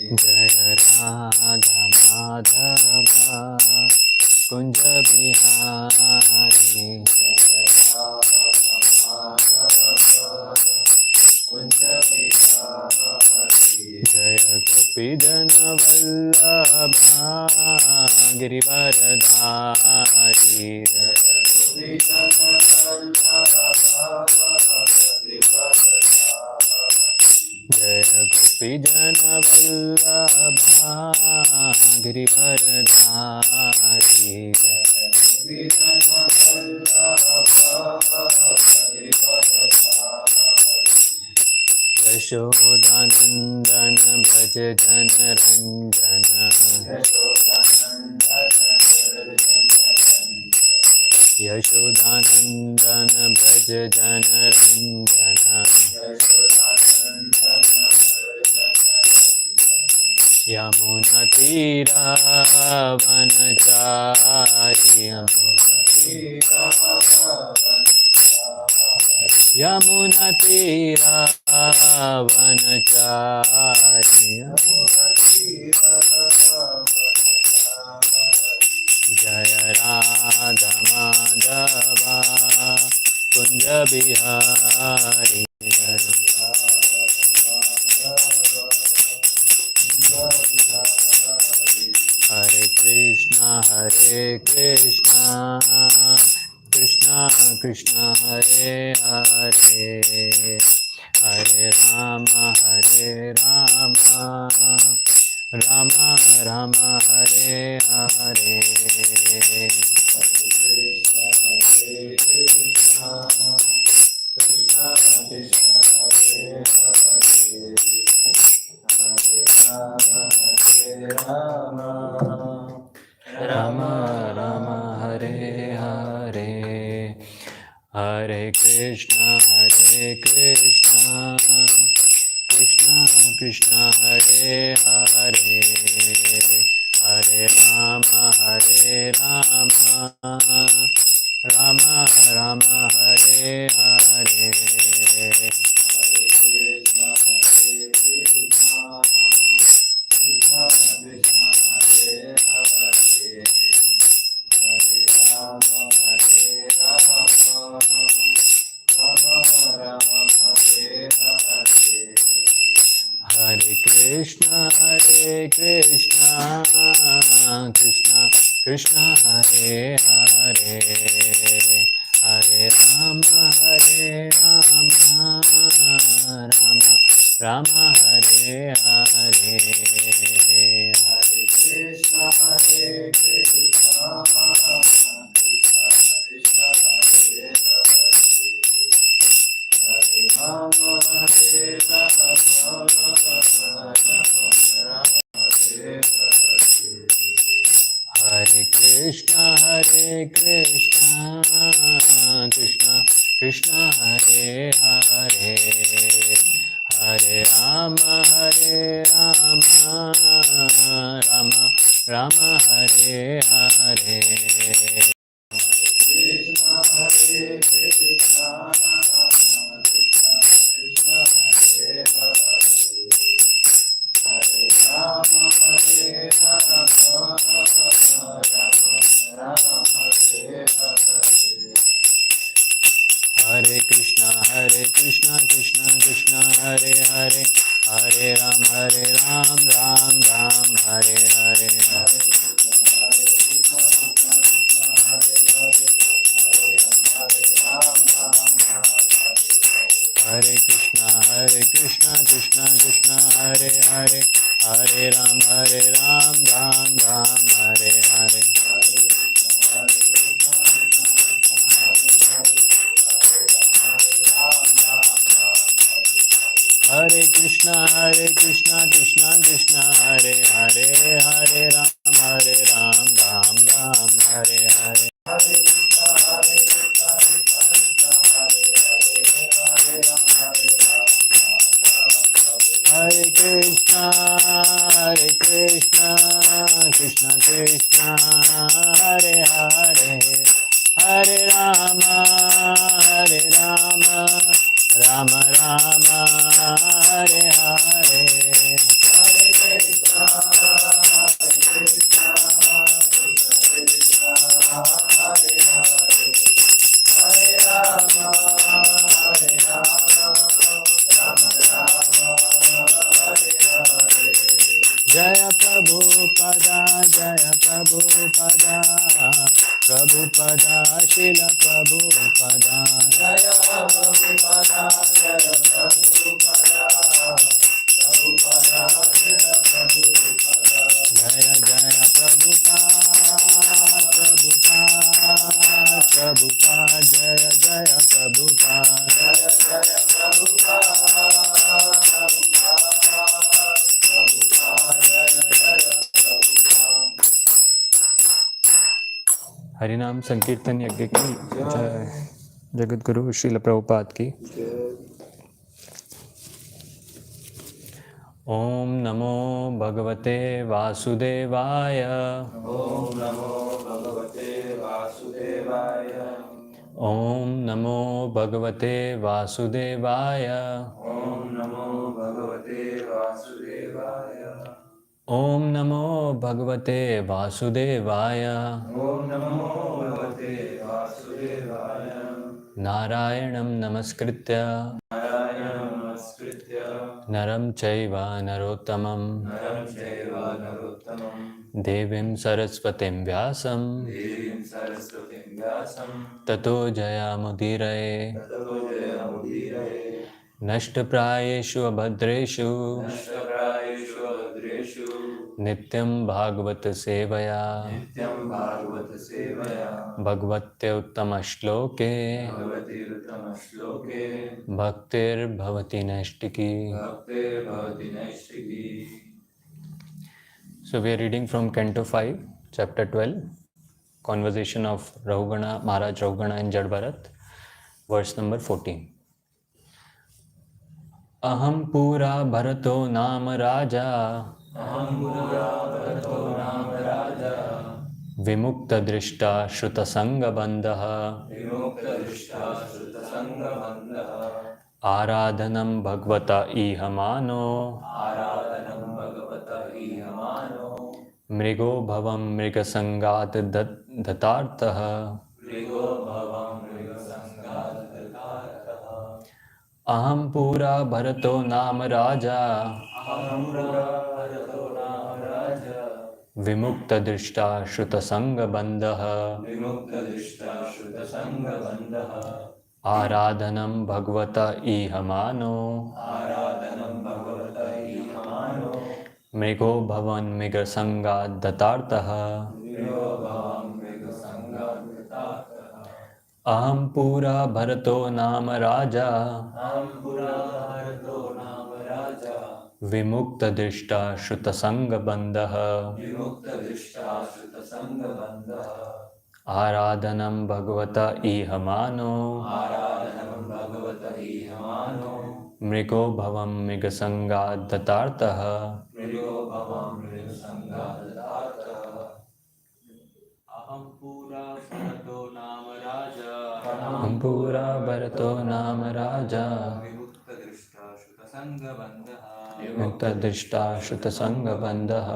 Jaya Radha Madhava Kunja Bihari Jaya Gopi Jana Vallabha Girivaradhari Jaya Gopi Jana Vallabha Girivaradhari Yashodanandana Braja Jana Ranjana Yashodanandana Braja Jana Ranjana Yamuna Tira Vanachari Yamuna Tira Vanachari Jaya Radha Madhava Kunja Bihari Hare Krishna Krishna Krishna Hare Hare Hare Rama Rama Rama Hare Hare Rama Rama Hare Hare Hare Krishna Krishna Krishna Hare Hare Hare Rama Rama Rama Hare Hare Hare Krishna Krishna Krishna Hare Hare Hare Rama Rama Rama Hare Hare Hare Krishna Krishna Krishna Hare Hare Krishna Krishna Krishna Hare Hare Hare Rama Rama Rama Hare Hare Hare Krishna Krishna Krishna Hare Hare Hare Ram Ram Ram Hare Hare Hare Krishna Krishna Krishna Hare Hare Hare Ram Ram Ram Hare Hare Hare Krishna Krishna Krishna Hare Hare Hare Ram Ram Ram Hare Hare Hare Krishna Krishna Krishna Hare Hare Hare Rama Rama Rama Hare Hare Jaya Prabhupada, Jaya Prabhupada, Prabhupada, Srila Prabhupada. Jaya Prabhupada, Jaya Prabhupada, Prabhupada, Srila Prabhupada. Jaya Jaya Prabhupada, Prabhupada, Prabhupada, Jaya Jaya Prabhupada. Jaya Jaya हरिनाम संकीर्तन यज्ञ की जय। जगत गुरु श्रील प्रभुपाद की। ओम नमो भगवते वासुदेवाय। ओम नमो भगवते वासुदेवाय। ओम नमो भगवते वासुदेवाय। ओम नमो भगवते वासुदेवाय। ओम नमो भगवते वासुदेवाय। ओम नमो भगवते वासुदेवाय। नारायणं नमस्कृत्य नारायणं नमस्कृत्य नरं चैव नरोत्तमं नरं चैव नरोत्तमं देवीं सरस्वतीं व्यासं देवीं सरस्वतीं व्यासं ततो जयामुदीरये। ततो जयमुदीरये। नष्टप्रायेषु अभद्रेषु नष्टप्रायेषु अभद्रेषु नित्यं भागवत सेवया नित्यं भागवत सेवया भगवत्युत्तमश्लोके भगवति उत्तमश्लोके भक्तिर्भवति नैष्टिकी। भक्तिर्भवति नैष्टिकी। So we are reading from Canto 5, Chapter 12, Conversation of Rahugana, Maharaj Rahugana and Jad Bharat, verse number 14. Aham pura bharato naam raja अहं पुरा भरतो नाम राजा vimukta drishta shruta sanga bandha विमुक्तदृष्टा श्रुतसङ्गबन्धः आराधनम भगवता इहमानो आराधनं भगवत ईहमानो मृगो भवम मृगसंगात दतार्थः मृगो भवं मृगसङ्गादतारः। अहम पूरा भरतो नाम राजा अहं पुरा भरतो नाम राजा विमुक्त दृष्टा श्रुत संग बंधः विमुक्तदृष्टा श्रुतसङ्गबन्धः आराधनम भगवता इहमानो आराधनं भगवत ईहमानो मृगो भवन मृगसंगा दतार्थः मृगो भवं मृगसङ्गादतारः। अहम पूरा भरतो नाम राजा अहं पुरा भरतो नाम राजा विमुक्त दृष्टा श्रुत संग बंधः विमुक्तदृष्टा श्रुतसङ्गबन्धः आराधनम भगवता इहमानो आराधनं भगवत ईहमानो मृगो भवम मृगसंगा दतार्थः मृगो भवं मृगसङ्गादतारः। अहं पुरा भरतो नाम राजा हम पूरा भरतो नाम राजा विमुक्तदृष्टा श्रुतसङ्गबन्धः मुक्त दृष्टा श्रुत संग बंधः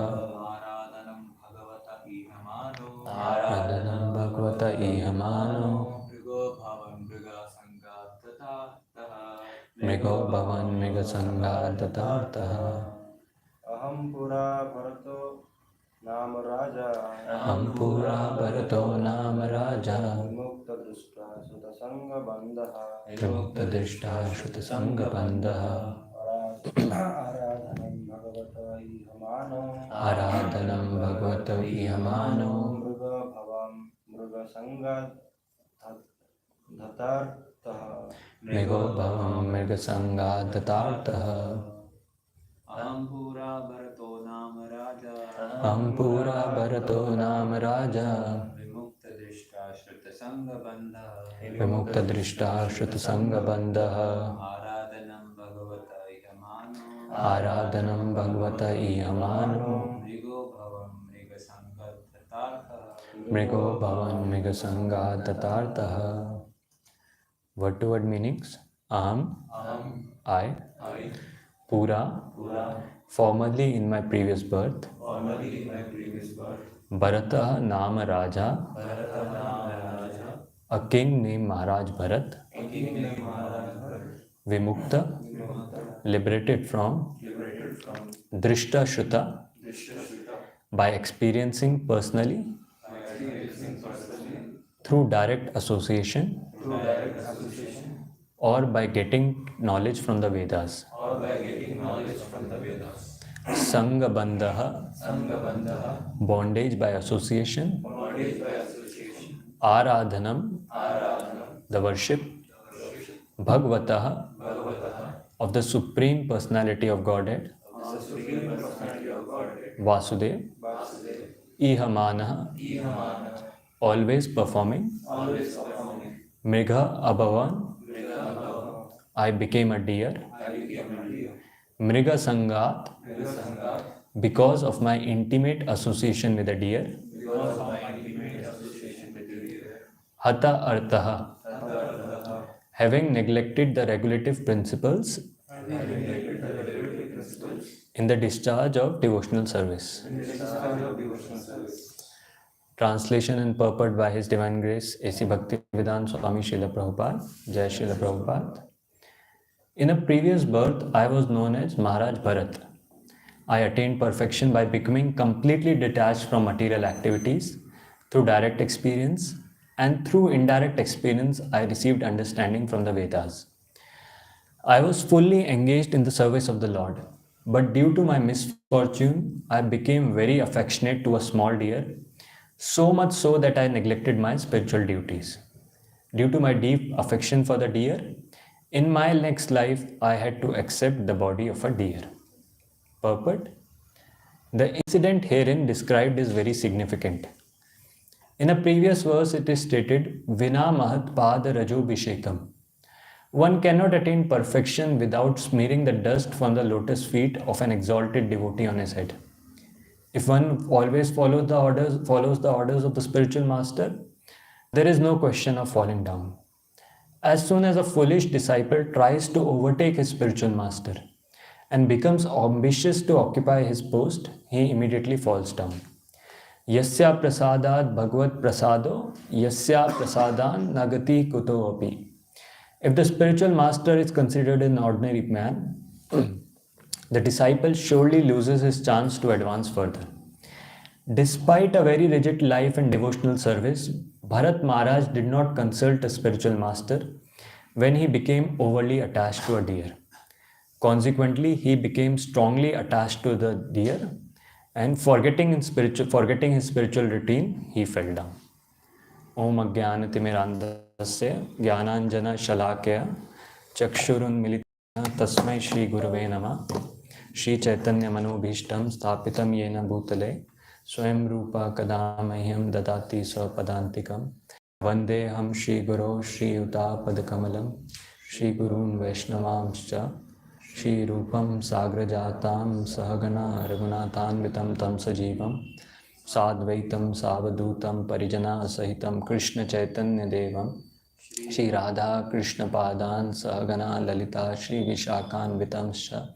आराधनं भगवत ईहमानो आराधनम भगवत इहमानो मृगो भवं मृगसङ्गादतारः मृगो भवन मृगसंगा दतार्थः अहं पुरा भरतो नाम राजा हम पूरा भरतो नाम राजा विमुक्त दृष्टा सुतसंगबन्धः विमुक्त दृष्टा श्रुत संग बंधः आराधनं भगवत ईहमानो आराधनम भगवत इहमानो मृग भवं मृगसंगधतार्थः मृगो भवम मृगसंगा दतार्थः अहं पुरा भरतो नाम राजा हम पूरा भरतो नाम राजा विमुक्तदृष्टा श्रुतसङ्गबन्धः विमुक्त दृष्टा श्रुत संग बंधः आराधनं भगवत ईहमानो आराधनम भगवत इहमानो मृगो भवं मृगसङ्गदतारः मृगो भवन मृगसंगा दतार्थः Word to word meanings. Aham, I, Pura, formerly in my previous birth, Formerly in my previous birth, Bharata Nama Raja, Bharata naam Raja, a king named Maharaj Bharat, a king named Maharaj Bharat, Vimukta, liberated from liberated from Drishta Shruta, by experiencing personally through direct association or by getting knowledge from the Vedas. Sangha bandha, bondage by association. Aradhanam, the worship. Bhagavataha, of the Supreme Personality of Godhead. Vasudev. Ihamanaha, always performing. Mrigha abhavan, I became a deer. Mriga sangat, because of my intimate association with a deer. Hata arthaha, having neglected the regulative principles in the discharge of devotional service. Translation and purport by His Divine Grace A.C. Bhaktivedanta Swami Srila Prabhupada. Jai Srila Prabhupada. In a previous birth, I was known as Maharaj Bharat. I attained perfection by becoming completely detached from material activities through direct experience, and through indirect experience, I received understanding from the Vedas. I was fully engaged in the service of the Lord, but due to my misfortune, I became very affectionate to a small deer, so much so that I neglected my spiritual duties. Due to my deep affection for the deer, in my next life, I had to accept the body of a deer. Purport: the incident herein described is very significant. In a previous verse, it is stated, Vina Mahat Pada Rajobhishekam. One cannot attain perfection without smearing the dust from the lotus feet of an exalted devotee on his head. If one always follows the orders of the spiritual master, there is no question of falling down. As soon as a foolish disciple tries to overtake his spiritual master and becomes ambitious to occupy his post, he immediately falls down. Yasya prasadat bhagavad prasado, yasya prasadan nagati kuto api. If the spiritual master is considered an ordinary man, the disciple surely loses his chance to advance further. Despite a very rigid life and devotional service, Bharat Maharaj did not consult a spiritual master when he became overly attached to a deer. Consequently, he became strongly attached to the deer, and forgetting his spiritual routine, he fell down. Om Ajnanatimirandasya Jnananjana Shalakaya Chakshurunmilitana Tasmai Shri Gurave Nama Shri Chaitanya Manobhishtam Sthapitam Yena Bhutale Swayam Rupa Kadamahyam Dadati Swapadantikam Vandeham Shri Guru Shri Uta Padakamalam Shri Gurun Vaishnavamscha Shri Rupam Sagrajatam Sahagana Raghunathanvitam Tam Sajivam Sadvaitam Savadutam Parijana Sahitam Krishna Chaitanya Devam Shri Radha Krishna Padan Sahagana Lalita Shri Vishakan Vitamscha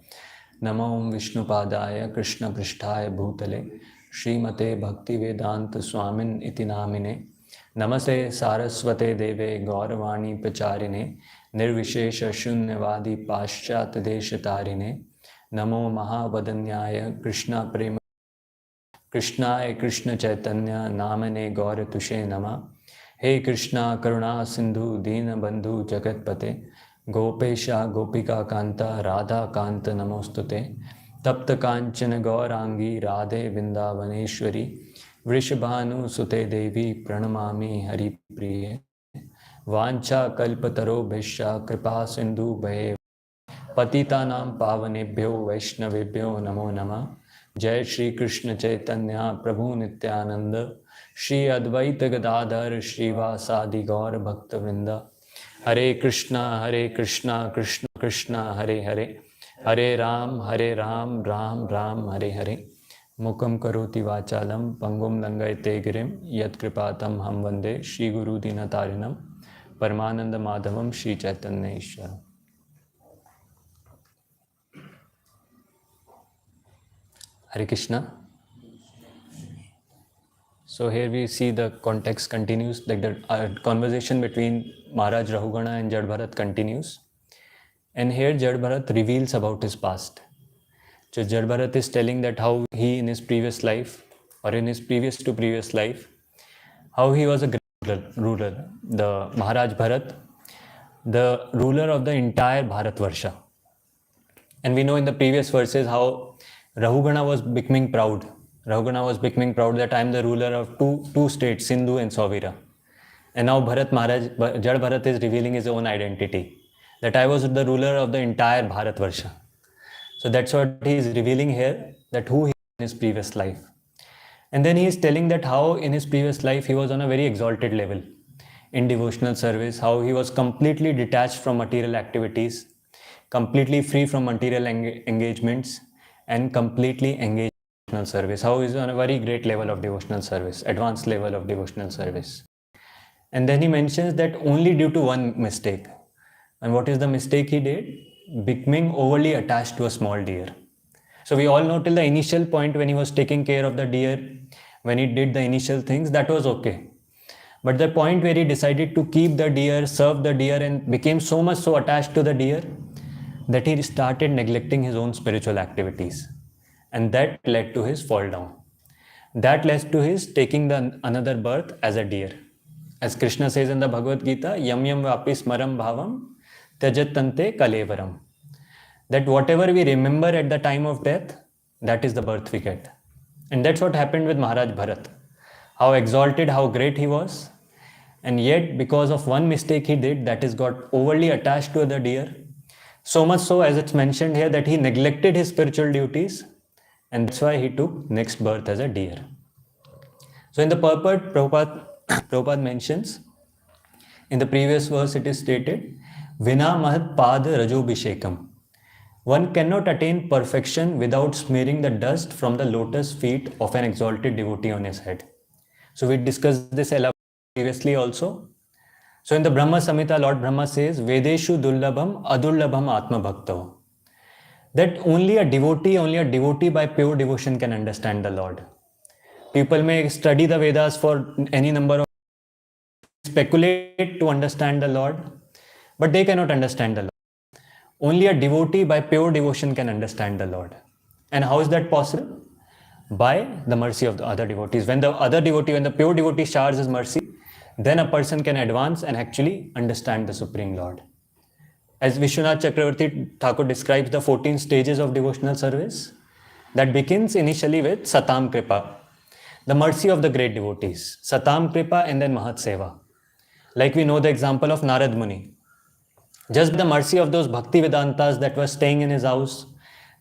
Namo Vishnu Padaya Krishna Prishtaya Bhutale Srimate Bhakti Vedanta Swamin Iti Namine Namaste Saraswate Deve Gauravani Pacharine Nirvishesha Shunyavadi Paschat Deshatarine Namo Mahavadanyaya Krishna Prema Krishnaya Krishna Chaitanya Namane Gaura Tushe Nama Hey Krishna Karuna Sindhu Dina Bandhu Jagatpate Gopesha Gopika Kanta Radha Kanta Namostute Tapta Kanchana Gaurangi Radhe Vindavaneshwari Vrishabhanu Sute Devi Pranamami Hari Priye Vancha Kalpataro Bhishya Kripa Sindhu Bhaye Patitanam Pavanebhyo Vaishnavebhyo Namo Nama Jai Shri Krishna Chaitanya Prabhu Nityananda Shri Advaita Gadadhar Shri Vasadi Gaur Bhakta Vrinda Hare Krishna Krishna Krishna Hare Hare Hare Ram Ram Ram Hare Hare Mukam Karoti Vachalam Pangum Langayate Girim Yat Kripatam Ham Vande Shri Guru Dinatarinam Paramananda Madhavam Shri Chaitanya Ishwara. Hare Krishna. So here we see the context continues, like the conversation between Maharaj Rahugana and Jad Bharat continues. And here Jad Bharat reveals about his past. So Jad Bharat is telling that how he in his previous life, or in his previous life, how he was a great ruler, the Maharaj Bharat, the ruler of the entire Bharatvarsha. And we know in the previous verses how Rahugana was becoming proud. Rahugana was becoming proud that I am the ruler of two states, Sindhu and Savira. And now Bharat Maharaj, Jad Bharat is revealing his own identity, that I was the ruler of the entire Bharatvarsha. So that's what he is revealing here, that who he was in his previous life. And then he is telling that how in his previous life he was on a very exalted level in devotional service, how he was completely detached from material activities, completely free from material engagements, and completely engaged in devotional service. How he is on a very great level of devotional service, advanced level of devotional service. And then he mentions that only due to one mistake. And what is the mistake he did? Becoming overly attached to a small deer. So we all know till the initial point when he was taking care of the deer, when he did the initial things, that was okay. But the point where he decided to keep the deer, serve the deer, and became so much so attached to the deer that he started neglecting his own spiritual activities. And that led to his fall down. That led to his taking another birth as a deer. As Krishna says in the Bhagavad Gita, yam yam vapi smaram bhavam tyajatante kalevaram. That whatever we remember at the time of death, that is the birth we get. And that's what happened with Maharaj Bharat. How exalted, how great he was. And yet, because of one mistake he did, that is got overly attached to the deer. So much so, as it's mentioned here, that he neglected his spiritual duties. And that's why he took next birth as a deer. So in the purport, Prabhupada mentions, in the previous verse it is stated, Vina mahat pad rajobhishekam. One cannot attain perfection without smearing the dust from the lotus feet of an exalted devotee on his head. So we discussed this previously also. So in the Brahma Samhita, Lord Brahma says, Vedeshu dullabham adullabham atma bhaktav. That only a devotee by pure devotion can understand the Lord. People may study the Vedas for any number of speculate to understand the Lord, but they cannot understand the Lord. Only a devotee by pure devotion can understand the Lord. And how is that possible? By the mercy of the other devotees. When the pure devotee showers his mercy, then a person can advance and actually understand the Supreme Lord. As Vishwanath Chakravarti Thakur describes the 14 stages of devotional service, that begins initially with Satam Kripa, the mercy of the great devotees. Satam Kripa and then Mahat Seva. Like we know the example of Narad Muni. Just the mercy of those Bhakti Vedantas that were staying in his house,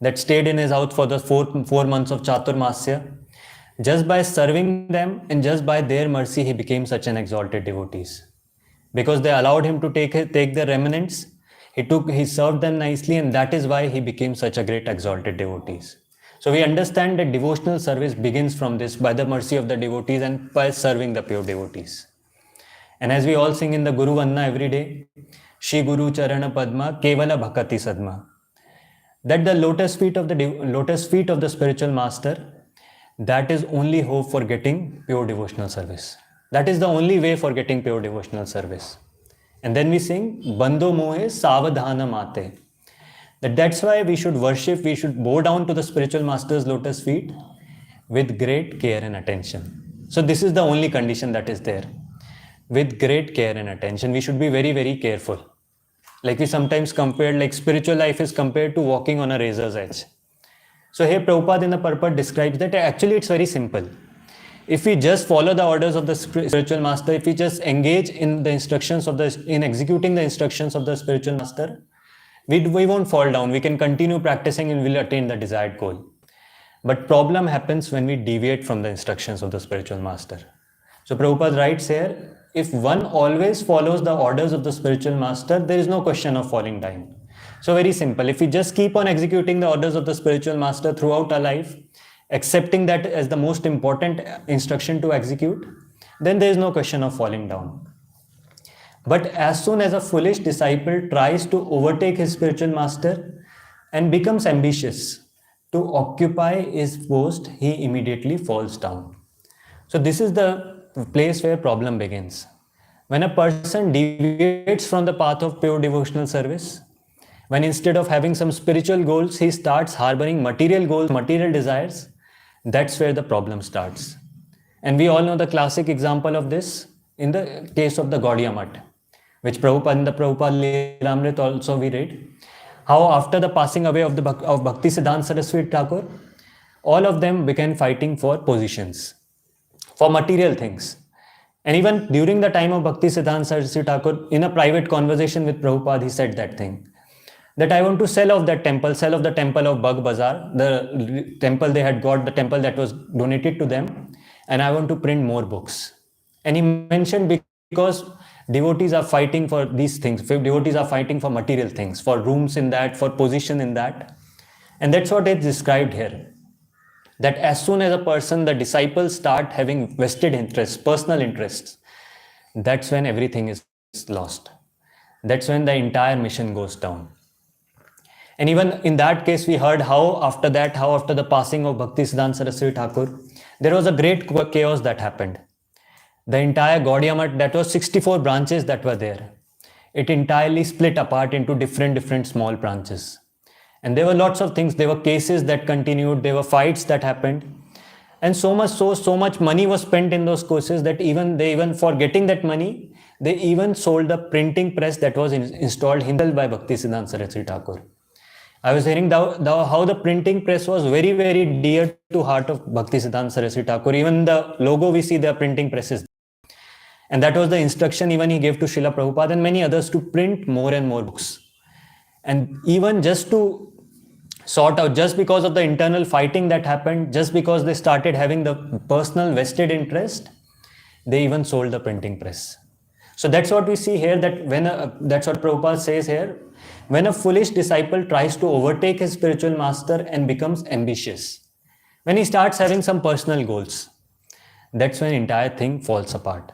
that stayed in his house for the four months of Chaturmasya, just by serving them and just by their mercy, he became such an exalted devotee. Because they allowed him to take the remnants, he served them nicely, and that is why he became such a great exalted devotee. So we understand that devotional service begins from this, by the mercy of the devotees and by serving the pure devotees. And as we all sing in the Guru Vanna every day, Shri Guru Charana Padma Kevala Bhakati Sadma, that the lotus feet of the spiritual master, that is only hope for getting pure devotional service. That is the only way for getting pure devotional service. And then we sing Bando Mohe Savadhana Mate. That's why we should worship, we should bow down to the spiritual master's lotus feet with great care and attention. So this is the only condition that is there. With great care and attention, we should be very, very careful. Like we sometimes compare, like spiritual life is compared to walking on a razor's edge. So here Prabhupada in the purport describes that actually it's very simple. If we just follow the orders of the spiritual master, if we just engage in the instructions in executing the instructions of the spiritual master, we won't fall down. We can continue practicing and we'll attain the desired goal. But problem happens when we deviate from the instructions of the spiritual master. So Prabhupada writes here, if one always follows the orders of the spiritual master, there is no question of falling down. So very simple. If we just keep on executing the orders of the spiritual master throughout our life, accepting that as the most important instruction to execute, then there is no question of falling down. But as soon as a foolish disciple tries to overtake his spiritual master and becomes ambitious to occupy his post, he immediately falls down. So this is the place where problem begins. When a person deviates from the path of pure devotional service, when instead of having some spiritual goals, he starts harboring material goals, material desires, that's where the problem starts. And we all know the classic example of this in the case of the Gaudiya Math, which Prabhupada in the Prabhupada Lilamrit also we read. How after the passing away of Bhakti Siddhanta Saraswati Thakur, all of them began fighting for positions, for material things. And even during the time of Bhakti Siddhanta Saraswati Thakur, in a private conversation with Prabhupada, he said that thing, that I want to sell off that temple, sell off the temple of Bagh Bazar, the temple they had got, the temple that was donated to them, and I want to print more books. And he mentioned because devotees are fighting for these things, devotees are fighting for material things, for rooms in that, for position in that. And that's what is described here. That as soon as a person, the disciples start having vested interests, personal interests, that's when everything is lost. That's when the entire mission goes down. And even in that case, we heard how after the passing of Bhakti Siddhanta Saraswati Thakur, there was a great chaos that happened. The entire Gaudiya Math, that was 64 branches that were there. It entirely split apart into different small branches. And there were lots of things. There were cases that continued. There were fights that happened. And so much money was spent in those courses that even for getting that money, they even sold the printing press that was installed himself by Bhakti Siddhanta Saraswati Thakur. I was hearing how the printing press was very, very dear to heart of Bhakti Siddhanta Saraswati Thakur. Even the logo we see, the printing presses. And that was the instruction even he gave to Srila Prabhupada and many others to print more and more books. And even just to sort out, just because of the internal fighting that happened, just because they started having the personal vested interest, they even sold the printing press. So that's what we see here, that that's what Prabhupada says here. When a foolish disciple tries to overtake his spiritual master and becomes ambitious, when he starts having some personal goals, that's when the entire thing falls apart.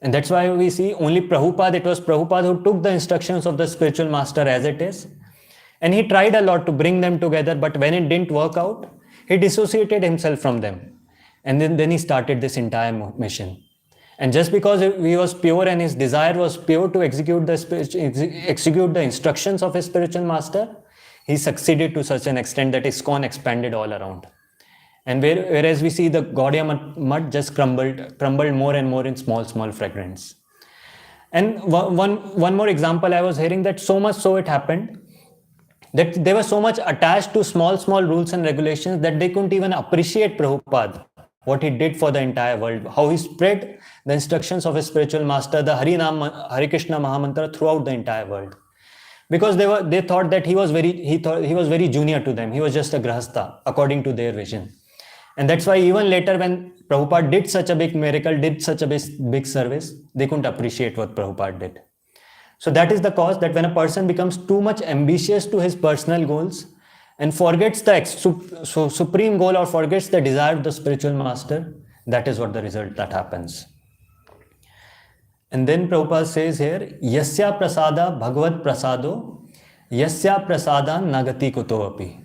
And that's why we see only Prabhupada, it was Prabhupada who took the instructions of the spiritual master as it is. And he tried a lot to bring them together, but when it didn't work out, he dissociated himself from them. And then he started this entire mission. And just because he was pure and his desire was pure to execute the instructions of his spiritual master, he succeeded to such an extent that ISKCON expanded all around. And whereas we see the Gaudiya Math just crumbled more and more in small fragments. And one more example I was hearing, that so much so it happened that they were so much attached to small rules and regulations that they couldn't even appreciate Prabhupada, what he did for the entire world, how he spread the instructions of his spiritual master, the Hare Krishna Mahamantra throughout the entire world. Because they thought that he was very junior to them. He was just a grahastha according to their vision. And that's why even later when Prabhupada did such a big miracle, did such a big service, they couldn't appreciate what Prabhupada did. So that is the cause, that when a person becomes too much ambitious to his personal goals and forgets the supreme goal or forgets the desire of the spiritual master, that is what the result that happens. And then Prabhupada says here, Yasya prasada bhagavad prasado, Yasya prasada nagati kuto api.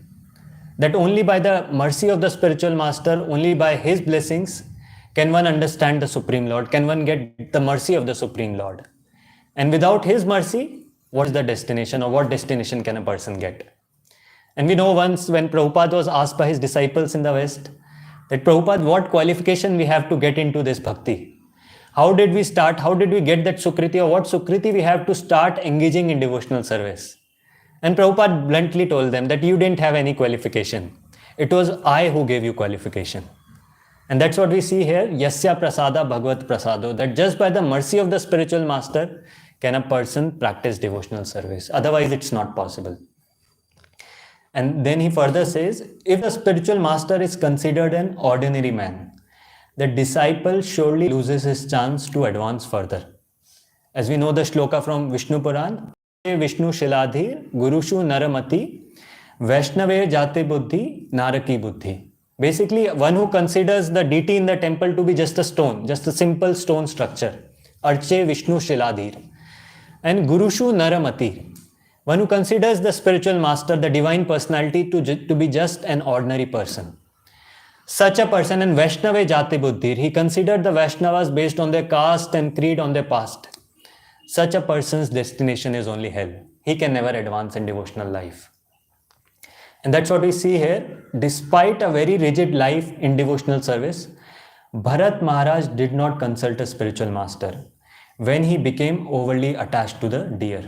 That only by the mercy of the spiritual master, only by his blessings, can one understand the Supreme Lord, can one get the mercy of the Supreme Lord. And without his mercy, what is the destination, or what destination can a person get? And we know once when Prabhupada was asked by his disciples in the West, that Prabhupada, what qualification we have to get into this bhakti? How did we start? How did we get that sukriti, or what sukriti we have to start engaging in devotional service? And Prabhupada bluntly told them that you didn't have any qualification. It was I who gave you qualification. And that's what we see here, Yasya prasada bhagavat prasado, that just by the mercy of the spiritual master can a person practice devotional service. Otherwise, it's not possible. And then he further says, if the spiritual master is considered an ordinary man, the disciple surely loses his chance to advance further. As we know the shloka from Vishnu Puran, Vishnu Shiladhir, Gurushu Naramati, Vaishnave Jate Buddhi, Naraki Buddhi. Basically, one who considers the deity in the temple to be just a stone, just a simple stone structure. Arche Vishnu Shiladhir. And Gurushu Naramati, one who considers the spiritual master, the divine personality, to be just an ordinary person. Such a person, and Vaishnave Jati Buddhir, he considered the Vaishnavas based on their caste and creed, on their past. Such a person's destination is only hell. he can never advance in devotional life. And that's what we see here. Despite a very rigid life in devotional service, Bharat Maharaj did not consult a spiritual master when he became overly attached to the deer.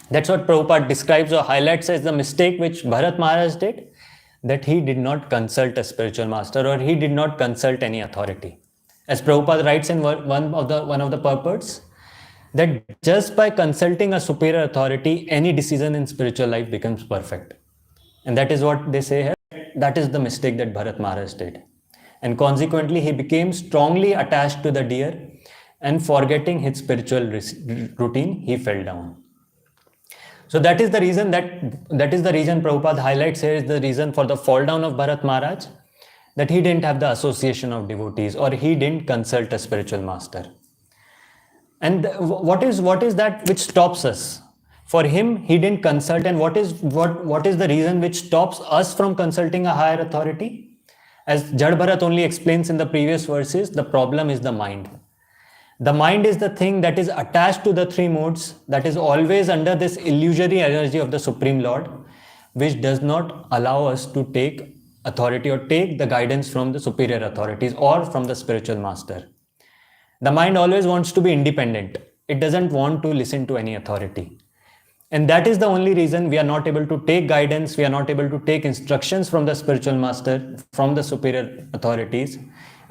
That's what Prabhupada describes or highlights as the mistake which Bharat Maharaj did, that he did not consult a spiritual master, or he did not consult any authority. As Prabhupada writes in one of the purports, that just by consulting a superior authority, any decision in spiritual life becomes perfect. And that is what they say here. That is the mistake that Bharat Maharaj did. And consequently, he became strongly attached to the deer, and forgetting his spiritual routine, he fell down. So that is the reason Prabhupada highlights here is the reason for the fall down of Bharat Maharaj, that he didn't have the association of devotees, or he didn't consult a spiritual master. And what is that which stops us? For him, he didn't consult, and what is the reason which stops us from consulting a higher authority? As Jad Bharat only explains in the previous verses, the problem is the mind. The mind is the thing that is attached to the three modes, that is always under this illusory energy of the Supreme Lord, which does not allow us to take authority or take the guidance from the superior authorities or from the spiritual master. The mind always wants to be independent. It doesn't want to listen to any authority. And that is the only reason we are not able to take guidance, we are not able to take instructions from the spiritual master, from the superior authorities,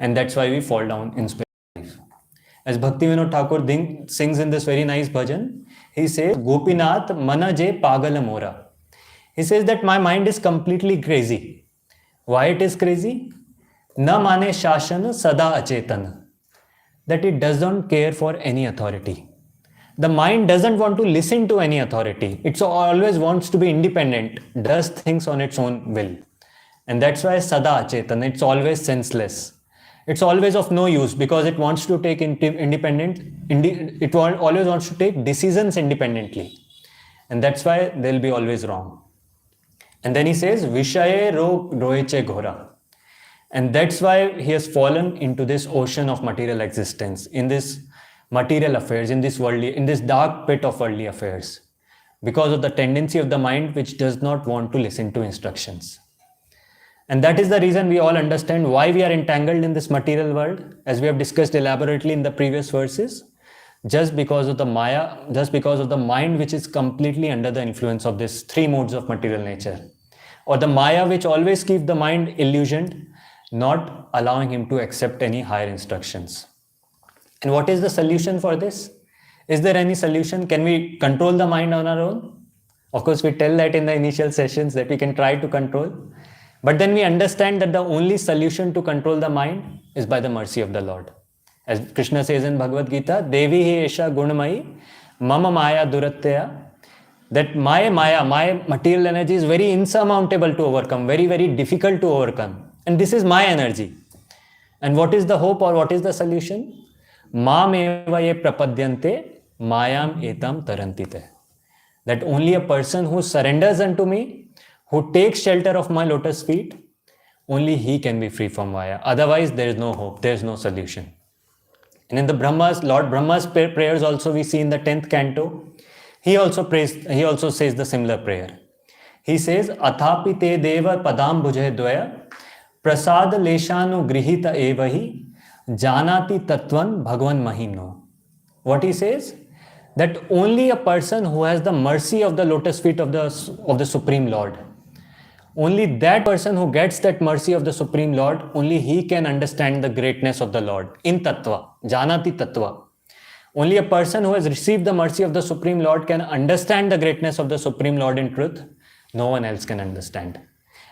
and that's why we fall down in spiritual life. As Bhaktivinoda Thakur sings in this very nice bhajan, he says, Gopinath mana je pagal mora. He says that my mind is completely crazy. Why it is crazy? Na mane shashan sada achetan. That it does not care for any authority. The mind doesn't want to listen to any authority. It always wants to be independent, does things on its own will. And that's why sada achetan, it's always senseless. It's always of no use, because it wants to take it always wants to take decisions independently. And that's why they'll be always wrong. And then he says, Vishaye roeche ghora. And that's why he has fallen into this ocean of material existence, in this material affairs, in this dark pit of worldly affairs, because of the tendency of the mind which does not want to listen to instructions. And that is the reason we all understand why we are entangled in this material world, as we have discussed elaborately in the previous verses, just because of the Maya, just because of the mind which is completely under the influence of these three modes of material nature, or the Maya which always keeps the mind illusioned, not allowing him to accept any higher instructions. And what is the solution for this? Is there any solution? Can we control the mind on our own? Of course, we tell that in the initial sessions that we can try to control. But then we understand that the only solution to control the mind is by the mercy of the Lord. As Krishna says in Bhagavad Gita, Devi hi esha gunamai, mama maya duratya, that my maya, my material energy is very insurmountable to overcome, very, very difficult to overcome. And this is my energy. And what is the hope, or what is the solution? Mam eva ye prapadyante, mayam etam tarantite. That only a person who surrenders unto me, who takes shelter of my lotus feet, only he can be free from Maya. Otherwise, there is no hope, there is no solution. And in the Lord Brahma's prayers also we see in the 10th canto, he also says the similar prayer. He says, Athapi te deva padam bhuje dvaya, prasad leshanu grihita evahi, janati tatvan bhagwan mahimno. What he says? That only a person who has the mercy of the lotus feet of the Supreme Lord, only that person who gets that mercy of the Supreme Lord, only he can understand the greatness of the Lord in tattva, janati tattva. Only a person who has received the mercy of the Supreme Lord can understand the greatness of the Supreme Lord in truth. No one else can understand.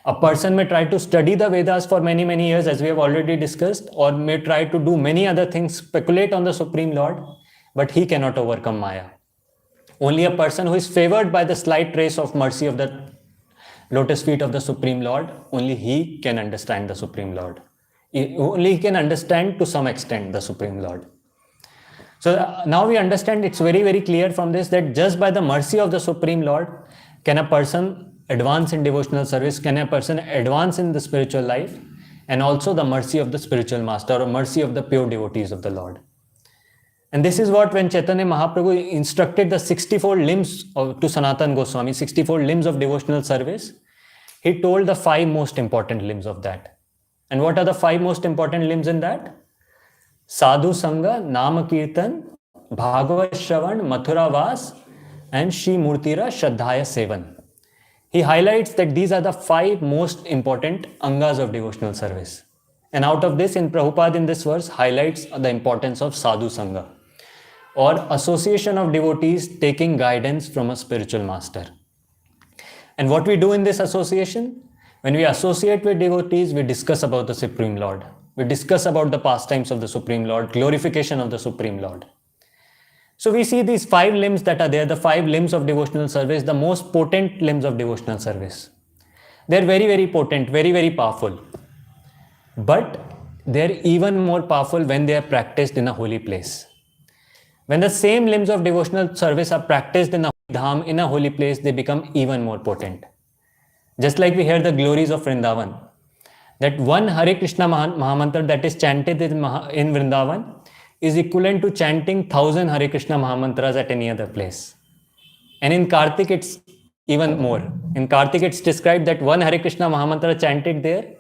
A person may try to study the Vedas for many, many years, as we have already discussed, or may try to do many other things, speculate on the Supreme Lord, but he cannot overcome Maya. Only a person who is favored by the slight trace of mercy of the lotus feet of the Supreme Lord, only he can understand the Supreme Lord. Only he can understand to some extent the Supreme Lord. So now we understand, it's very, very clear from this that just by the mercy of the Supreme Lord can a person advance in devotional service, can a person advance in the spiritual life, and also the mercy of the spiritual master or mercy of the pure devotees of the Lord. And this is what when Chaitanya Mahaprabhu instructed the 64 limbs to Sanatan Goswami, 64 limbs of devotional service, he told the 5 most important limbs of that. And what are the 5 most important limbs in that? Sadhu Sangha, Nama Kirtan, Bhagavad Shravan, Mathura Vas, and Shri Murtira Shraddhaya Sevan. He highlights that these are the 5 most important angas of devotional service. And out of this, in Prabhupada in this verse highlights the importance of Sadhu Sangha, or association of devotees taking guidance from a spiritual master. And what we do in this association? When we associate with devotees, we discuss about the Supreme Lord. We discuss about the pastimes of the Supreme Lord, glorification of the Supreme Lord. So we see these 5 limbs that are there, the 5 limbs of devotional service, the most potent limbs of devotional service. They're very, very potent, very, very powerful. But they're even more powerful when they are practiced in a holy place. When the same limbs of devotional service are practiced in a dham, in a holy place, they become even more potent. Just like we hear the glories of Vrindavan, that one Hare Krishna Mahamantra that is chanted in Vrindavan is equivalent to chanting 1000 Hare Krishna Mahamantras at any other place. And in Kartik, it's even more. In Kartik, it's described that one Hare Krishna Mahamantra chanted there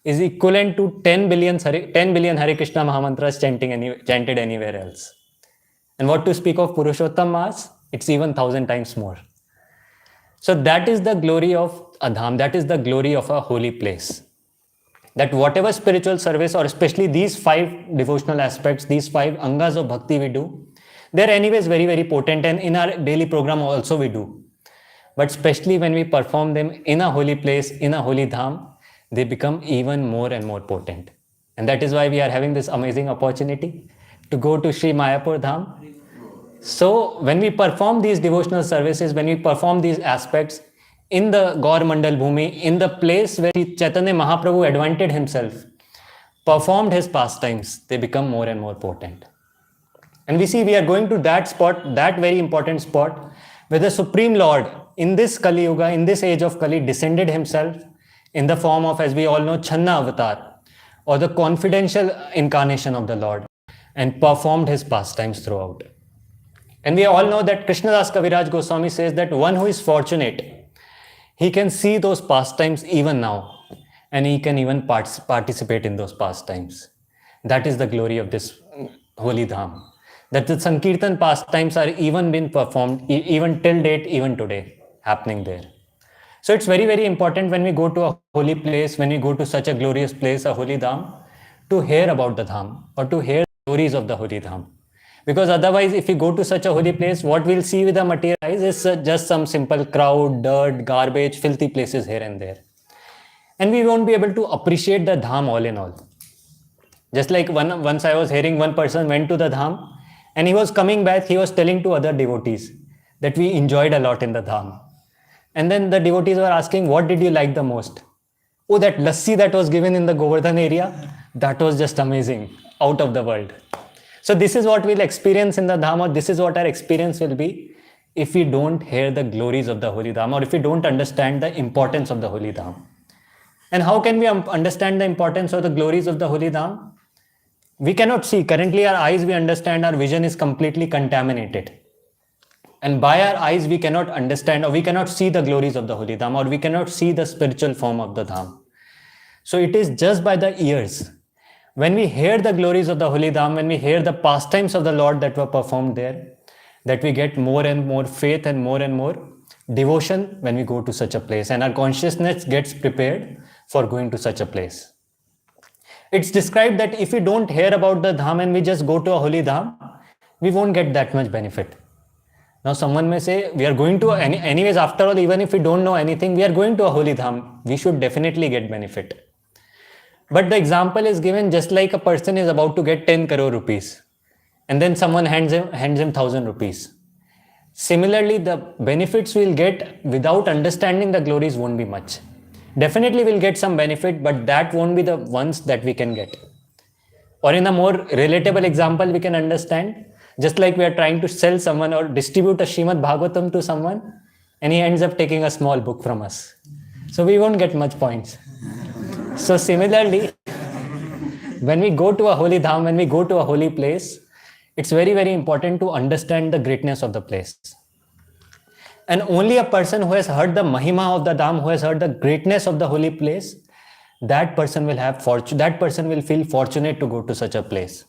is equivalent to 10 billion Hare Krishna Mahamantras chanted anywhere else. And what to speak of Purushottam Mass, it's even 1000 times more. So that is the glory of a dham, that is the glory of a holy place. That whatever spiritual service, or especially these 5 devotional aspects, these 5 angas of bhakti we do, they're anyways very, very potent, and in our daily program also we do. But especially when we perform them in a holy place, in a holy dham, they become even more and more potent. And that is why we are having this amazing opportunity to go to Sri Mayapur Dham. So when we perform these devotional services, when we perform these aspects in the Gaur Mandal Bhumi, in the place where Chaitanya Mahaprabhu advanted himself, performed his pastimes, they become more and more potent. And we see we are going to that spot, that very important spot, where the Supreme Lord in this Kali Yuga, in this age of Kali, descended himself in the form of, as we all know, Channa Avatar, or the confidential incarnation of the Lord, and performed his pastimes throughout. And we all know that Krishnadas Kaviraj Goswami says that one who is fortunate, he can see those pastimes even now, and he can even participate in those pastimes. That is the glory of this holy dham. That the Sankirtan pastimes are even been performed, even till date, even today, happening there. So it's very, very important when we go to a holy place, when we go to such a glorious place, a holy dham, to hear about the dham, or to hear the stories of the holy dham. Because otherwise, if we go to such a holy place, what we'll see with the material eyes is just some simple crowd, dirt, garbage, filthy places here and there. And we won't be able to appreciate the dham all in all. Just like once I was hearing one person went to the dham, and he was coming back, he was telling to other devotees that we enjoyed a lot in the dham. And then the devotees were asking, what did you like the most? Oh, that lassi that was given in the Govardhan area, that was just amazing, out of the world. So this is what we'll experience in the dham, or this is what our experience will be if we don't hear the glories of the holy dham, or if we don't understand the importance of the holy dham. And how can we understand the importance or the glories of the holy dham? We cannot see. Currently our eyes, we understand our vision is completely contaminated. And by our eyes, we cannot understand, or we cannot see the glories of the holy dham, or we cannot see the spiritual form of the dham. So it is just by the ears. When we hear the glories of the holy dham, when we hear the pastimes of the Lord that were performed there, that we get more and more faith and more devotion when we go to such a place, and our consciousness gets prepared for going to such a place. It's described that if we don't hear about the dham and we just go to a holy dham, we won't get that much benefit. Now someone may say, we are going to, anyways, after all, even if we don't know anything, we are going to a holy dham, we should definitely get benefit. But the example is given just like a person is about to get 10 crore rupees, and then someone hands him 1000 rupees. Similarly, the benefits we'll get without understanding the glories won't be much. Definitely we'll get some benefit, but that won't be the ones that we can get. Or in a more relatable example, we can understand, just like we are trying to sell someone or distribute a Srimad Bhagavatam to someone, and he ends up taking a small book from us. So we won't get much points. So similarly, when we go to a holy dham, when we go to a holy place, It's very, very important to understand the greatness of the place. And only a person who has heard the Mahima of the Dham, who has heard the greatness of the holy place, that person will have fortune, that person will feel fortunate to go to such a place.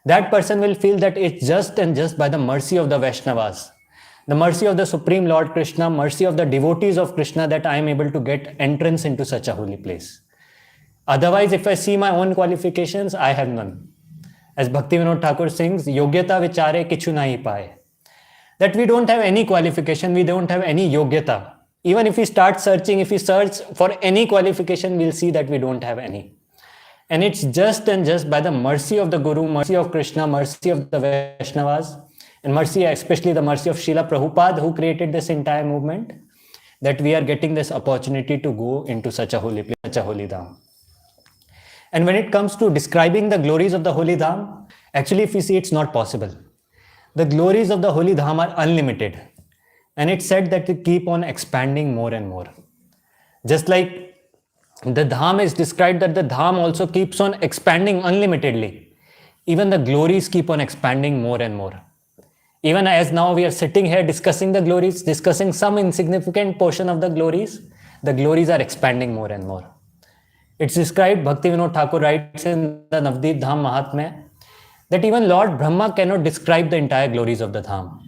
That person will feel that it's just and just by the mercy of the Vaishnavas, the mercy of the Supreme Lord Krishna, mercy of the devotees of Krishna, that I am able to get entrance into such a holy place. Otherwise, if I see my own qualifications, I have none. As Bhaktivinoda Thakur sings, Yogyata vichare kichu nahi paaye. That we don't have any qualification, we don't have any yogyata. Even if we start searching, if we search for any qualification, we'll see that we don't have any. And it's just and just by the mercy of the Guru, mercy of Krishna, mercy of the Vaishnavas, and mercy, especially the mercy of Srila Prabhupada, who created this entire movement, that we are getting this opportunity to go into such a holy place, such a holy dham. And when it comes to describing the glories of the holy dham, actually if we see, it's not possible. The glories of the holy dham are unlimited. And it's said that they keep on expanding more and more. Just like the dham is described, that the dham also keeps on expanding unlimitedly. Even the glories keep on expanding more and more. Even as now we are sitting here discussing the glories, discussing some insignificant portion of the glories are expanding more and more. It's described, Bhaktivinoda Thakur writes in the Navdeep Dham Mahatmya, that even Lord Brahma cannot describe the entire glories of the dham.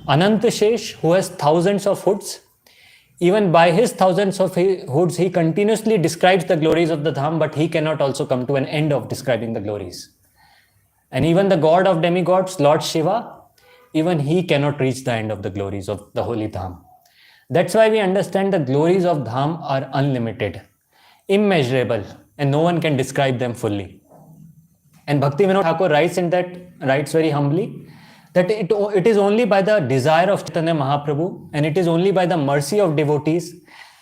Anantashesh, who has thousands of hoods, even by his thousands of hoods, he continuously describes the glories of the dham, but he cannot also come to an end of describing the glories. And even the god of demigods, Lord Shiva, even he cannot reach the end of the glories of the holy dham. That's why we understand the glories of dham are unlimited, immeasurable, and no one can describe them fully. And Bhaktivinoda Thakur writes very humbly, that it is only by the desire of Chaitanya Mahaprabhu, and it is only by the mercy of devotees,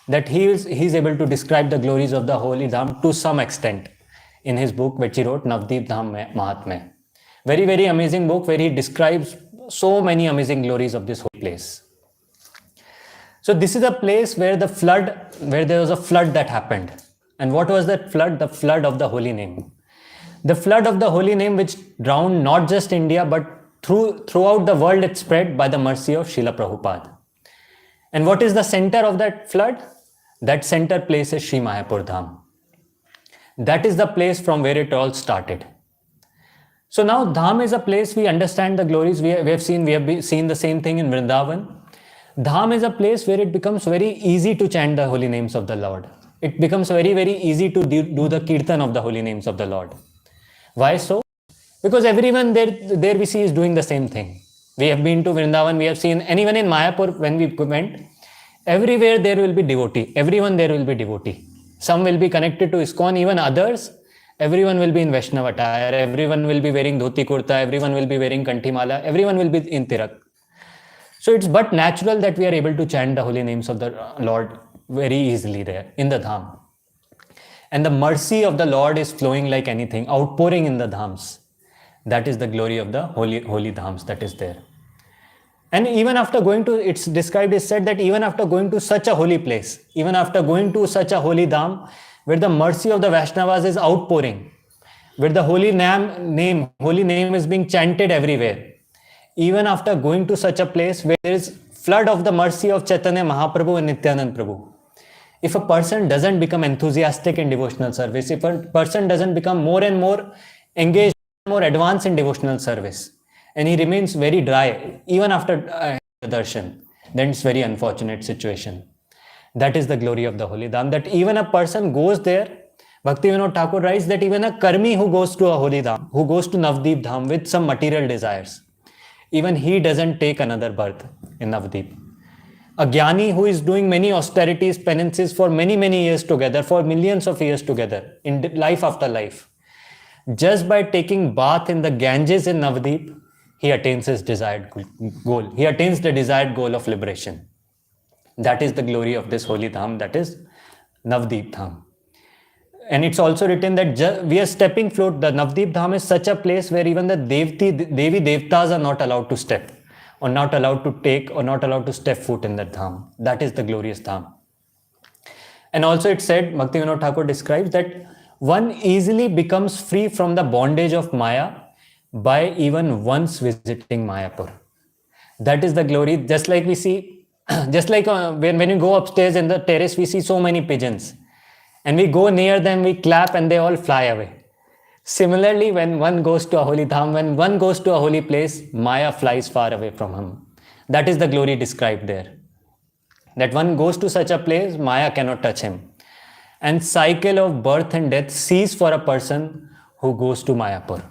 that he is able to describe the glories of the holy dham to some extent in his book which he wrote, Navdeep Dham Mahatmya. Very, very amazing book where he describes so many amazing glories of this holy place. So this is a place where there was a flood that happened. And what was that flood? The flood of the holy name. The flood of the holy name which drowned not just India, but throughout the world, it spread by the mercy of Srila Prabhupada. And what is the center of that flood? That center place is Sri Mayapur Dham. That is the place from where it all started. So now Dham is a place we understand the glories. We have seen the same thing in Vrindavan. Dham is a place where it becomes very easy to chant the holy names of the Lord. It becomes very, very easy to do the kirtan of the holy names of the Lord. Why so? Because everyone there we see is doing the same thing. We have been to Vrindavan, we have seen, and even in Mayapur when we went, everywhere there will be devotee. Everyone there will be devotee. Some will be connected to ISKCON, even others. Everyone will be in Vaishnava attire. Everyone will be wearing dhoti kurta. Everyone will be wearing kantimala. Everyone will be in tirak. So it's but natural that we are able to chant the holy names of the Lord very easily there in the dham. And the mercy of the Lord is flowing like anything, outpouring in the dhams. That is the glory of the holy dhams that is there. And even after going to, it's said that even after going to such a holy place, even after going to such a holy dham, where the mercy of the Vaishnavas is outpouring, where the holy name is being chanted everywhere, even after going to such a place where there is flood of the mercy of Chaitanya Mahaprabhu and Nityanand Prabhu, if a person doesn't become enthusiastic in devotional service, if a person doesn't become more and more engaged, more advanced in devotional service, and he remains very dry even after darshan, then it's very unfortunate situation. That is the glory of the holy dham, that even a person goes there. Bhaktivinoda Thakur writes that even a karmi who goes to a holy dham, who goes to Navdeep Dham with some material desires, even he doesn't take another birth in Navdeep. A jnani who is doing many austerities, penances for many, many years together, for millions of years together, in life after life, just by taking bath in the Ganges in Navdeep, he attains his desired goal. He attains the desired goal of liberation. That is the glory of this holy dham, that is Navdeep Dham. And it's also written that we are stepping float. The Navdeep Dham is such a place where even the Devi Devtas are not allowed to step, or not allowed to take, or not allowed to step foot in that dham. That is the glorious dham. And also it said, Bhaktivinoda Thakur describes that one easily becomes free from the bondage of Maya by even once visiting Mayapur. That is the glory. Just like we see, just like when you go upstairs in the terrace, we see so many pigeons. And we go near them, we clap, and they all fly away. Similarly, when one goes to a holy dham, when one goes to a holy place, Maya flies far away from him. That is the glory described there. That one goes to such a place, Maya cannot touch him. And cycle of birth and death cease for a person who goes to Mayapur.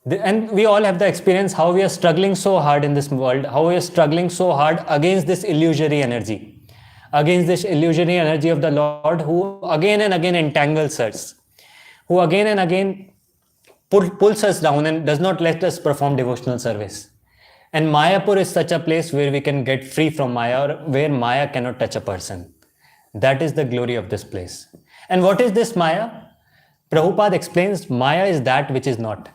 And we all have the experience how we are struggling so hard in this world, how we are struggling so hard against this illusory energy, against this illusory energy of the Lord, who again and again entangles us, who again and again pulls us down and does not let us perform devotional service. And Mayapur is such a place where we can get free from Maya, or where Maya cannot touch a person. That is the glory of this place. And what is this Maya? Prabhupada explains, Maya is that which is not.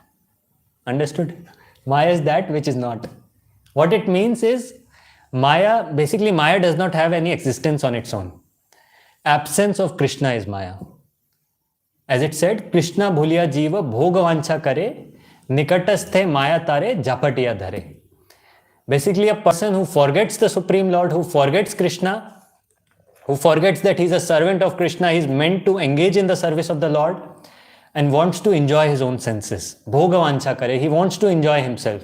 Understood? Maya is that which is not. What it means is, Maya, basically Maya does not have any existence on its own. Absence of Krishna is Maya. As it said, Krishna bhuliya jiva bhogavancha kare, nikatasthe maya tare japatiya dhare. Basically, a person who forgets the Supreme Lord, who forgets Krishna, who forgets that he is a servant of Krishna, he is meant to engage in the service of the Lord, and wants to enjoy his own senses. Bhogavancha kare, he wants to enjoy himself.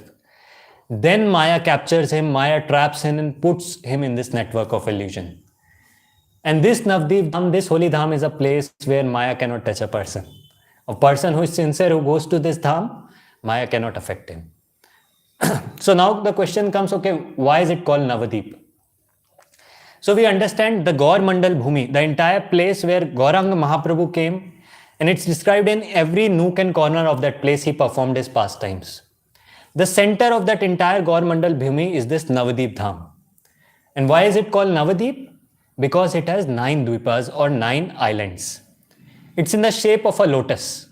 Then Maya captures him, Maya traps him and puts him in this network of illusion. And this Navdeep Dham, this holy Dham is a place where Maya cannot touch a person. A person who is sincere, who goes to this Dham, Maya cannot affect him. So now the question comes, okay, why is it called Navadip? So we understand the Gaur Mandal Bhumi, the entire place where Gauranga Mahaprabhu came, and it's described in every nook and corner of that place he performed his pastimes. The center of that entire Gaur Mandal Bhumi is this Navadip Dham. And why is it called Navadip? Because it has 9 dvipas or 9 islands. It's in the shape of a lotus.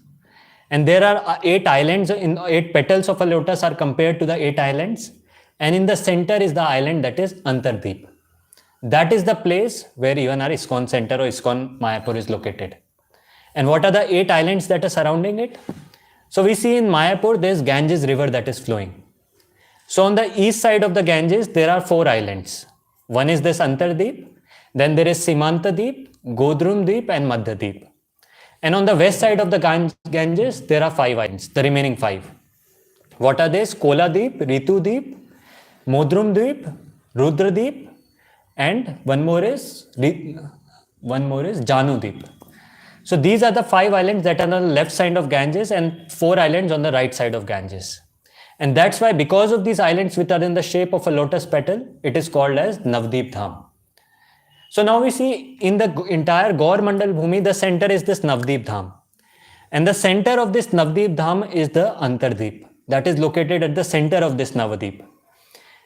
And there are 8 islands, 8 petals of a lotus are compared to the 8 islands. And in the center is the island that is Antardip. That is the place where even our ISKCON center or ISKCON Mayapur is located. And what are the 8 islands that are surrounding it? So we see in Mayapur there is Ganges river that is flowing. So on the east side of the Ganges there are 4 islands. One is this Antardip, then there is Simantadip, Godrumdip and Madhyadip. And on the west side of the Ganges there are 5 islands, the remaining 5. What are these? Koladip, Ritudip, Modrumdip, Rudradip, and one more is Janudip. So these are the 5 islands that are on the left side of Ganges and 4 islands on the right side of Ganges. And that's why, because of these islands which are in the shape of a lotus petal, it is called as Navdeep Dham. So now we see in the entire Gaur Mandal Bhumi, the center is this Navdeep Dham. And the center of this Navdeep Dham is the Antardip. That is located at the center of this Navadip.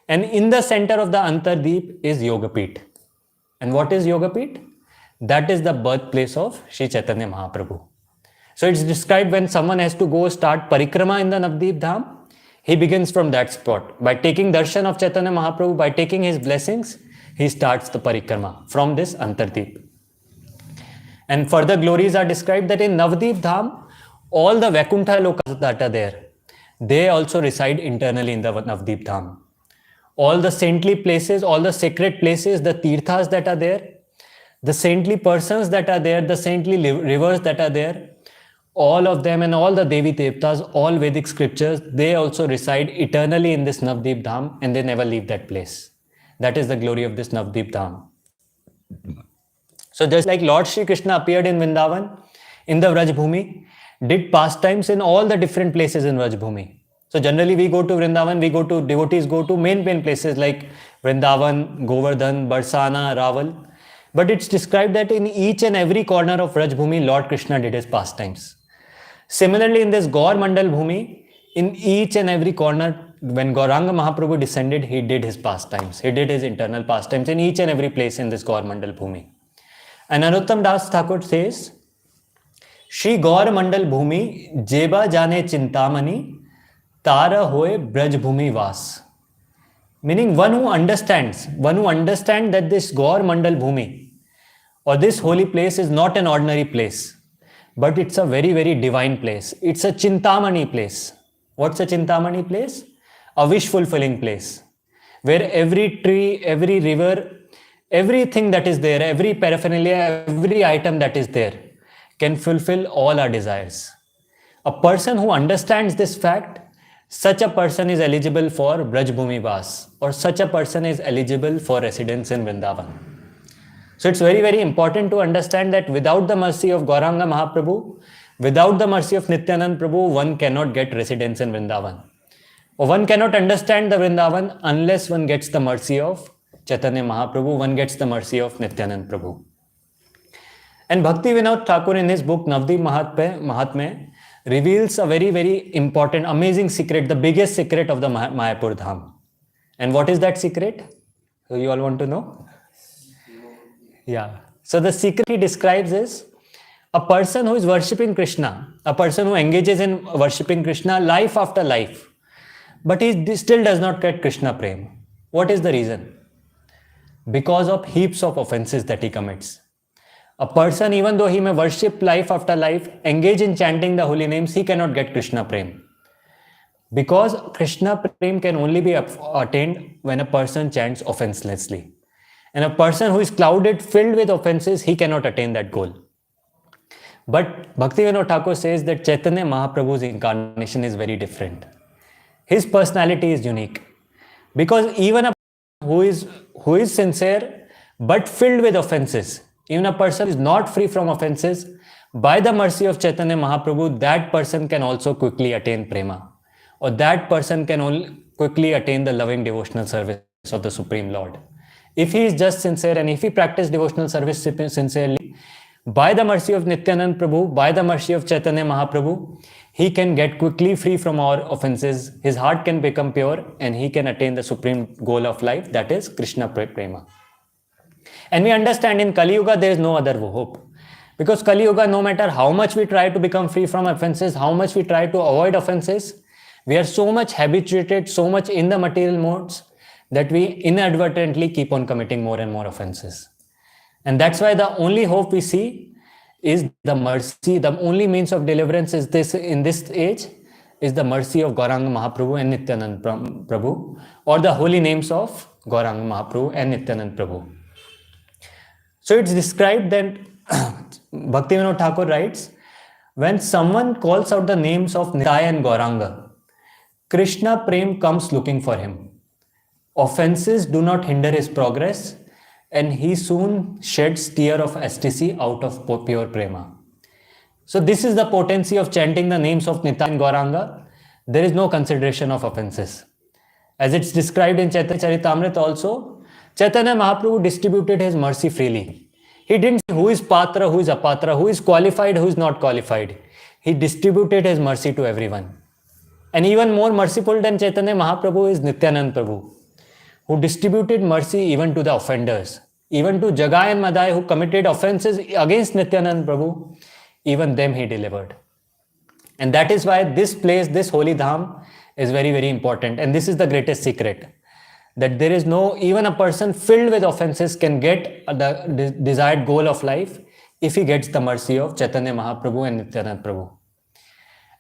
And in the center of the Antardip is Yogapeeth. And what is Yogapeeth? That is the birthplace of Sri Chaitanya Mahaprabhu. So it's described when someone has to go start parikrama in the Navdeep Dham, he begins from that spot. By taking darshan of Chaitanya Mahaprabhu, by taking his blessings, he starts the parikrama from this Antardip. And further glories are described that in Navdeep Dham, all the Vaikuntha lokas that are there, they also reside internally in the Navdeep Dham. All the saintly places, all the sacred places, the tirthas that are there, the saintly persons that are there, the saintly rivers that are there, all of them and all the Devi Devtas, all Vedic scriptures, they also reside eternally in this Navdeep Dham and they never leave that place. That is the glory of this Navdeep Dham. So just like Lord Shri Krishna appeared in Vrindavan, in the Vrajbhumi, did pastimes in all the different places in Vrajbhumi. So generally we go to Vrindavan, devotees go to main places like Vrindavan, Govardhan, Barsana, Raval. But it's described that in each and every corner of Vrajbhumi, Lord Krishna did his pastimes. Similarly, in this Gaur Mandal Bhumi, in each and every corner, when Gauranga Mahaprabhu descended, he did his pastimes. He did his internal pastimes in each and every place in this Gaur Mandal Bhumi. And Narottam Das Thakur says, Shri Gaur Mandal Bhumi, Jeba Jane Chintamani, Tara Hoye Braj Bhumi Vas. Meaning one who understands that this Gaur Mandal Bhumi or this holy place is not an ordinary place, but it's a very, very divine place. It's a Chintamani place. What's a Chintamani place? A wish fulfilling place, where every tree, every river, everything that is there, every paraphernalia, every item that is there can fulfill all our desires. A person who understands this fact, such a person is eligible for Braj Bhumi Vas, or such a person is eligible for residence in Vrindavan. So it's very, very important to understand that without the mercy of Gauranga Mahaprabhu, without the mercy of Nityanand Prabhu, one cannot get residence in Vrindavan. Or one cannot understand the Vrindavan unless one gets the mercy of Chaitanya Mahaprabhu, one gets the mercy of Nityanand Prabhu. And Bhakti Vinod Thakur in his book Navdeep Mahatmya reveals a very, very important, amazing secret, the biggest secret of the Mayapur Dham. And what is that secret? So you all want to know? Yeah. So the secret he describes is a person who is worshipping Krishna, a person who engages in worshipping Krishna life after life, but he still does not get Krishna Prem. What is the reason? Because of heaps of offenses that he commits. A person, even though he may worship life after life, engage in chanting the holy names, he cannot get Krishna Prem. Because Krishna Prem can only be attained when a person chants offenselessly. And a person who is clouded, filled with offenses, he cannot attain that goal. But Bhaktivinoda Thakur says that Chaitanya Mahaprabhu's incarnation is very different. His personality is unique. Because even a person who is sincere but filled with offenses, even a person who is not free from offenses, by the mercy of Chaitanya Mahaprabhu, that person can also quickly attain prema. Or that person can quickly attain the loving devotional service of the Supreme Lord. If he is just sincere and if he practices devotional service sincerely, by the mercy of Nityanand Prabhu, by the mercy of Chaitanya Mahaprabhu, he can get quickly free from all offenses, his heart can become pure, and he can attain the supreme goal of life, that is Krishna Prema. And we understand in Kali Yuga there is no other hope. Because Kali Yuga, no matter how much we try to become free from offenses, how much we try to avoid offenses, we are so much habituated, so much in the material modes, that we inadvertently keep on committing more and more offenses. And that's why the only hope we see is the mercy, the only means of deliverance is this in this age, is the mercy of Gauranga Mahaprabhu and Nityanand Prabhu, or the holy names of Gauranga Mahaprabhu and Nityanand Prabhu. So it's described that Bhaktivinoda Thakur writes, when someone calls out the names of Nitai and Gauranga, Krishna Prem comes looking for him. Offenses do not hinder his progress, and he soon sheds tear of ecstasy out of pure prema. So this is the potency of chanting the names of Nitai and Gauranga. There is no consideration of offenses. As it's described in Chaitanya Charitamrita also, Chaitanya Mahaprabhu distributed his mercy freely. He didn't say who is Patra, who is Apatra, who is qualified, who is not qualified. He distributed his mercy to everyone. And even more merciful than Chaitanya Mahaprabhu is Nityanand Prabhu, who distributed mercy even to the offenders. Even to Jagai and Madai, who committed offenses against Nityanand Prabhu, even them he delivered. And that is why this place, this holy dham, is very, very important. And this is the greatest secret. That there is no, even a person filled with offenses can get the desired goal of life if he gets the mercy of Chaitanya Mahaprabhu and Nityanand Prabhu.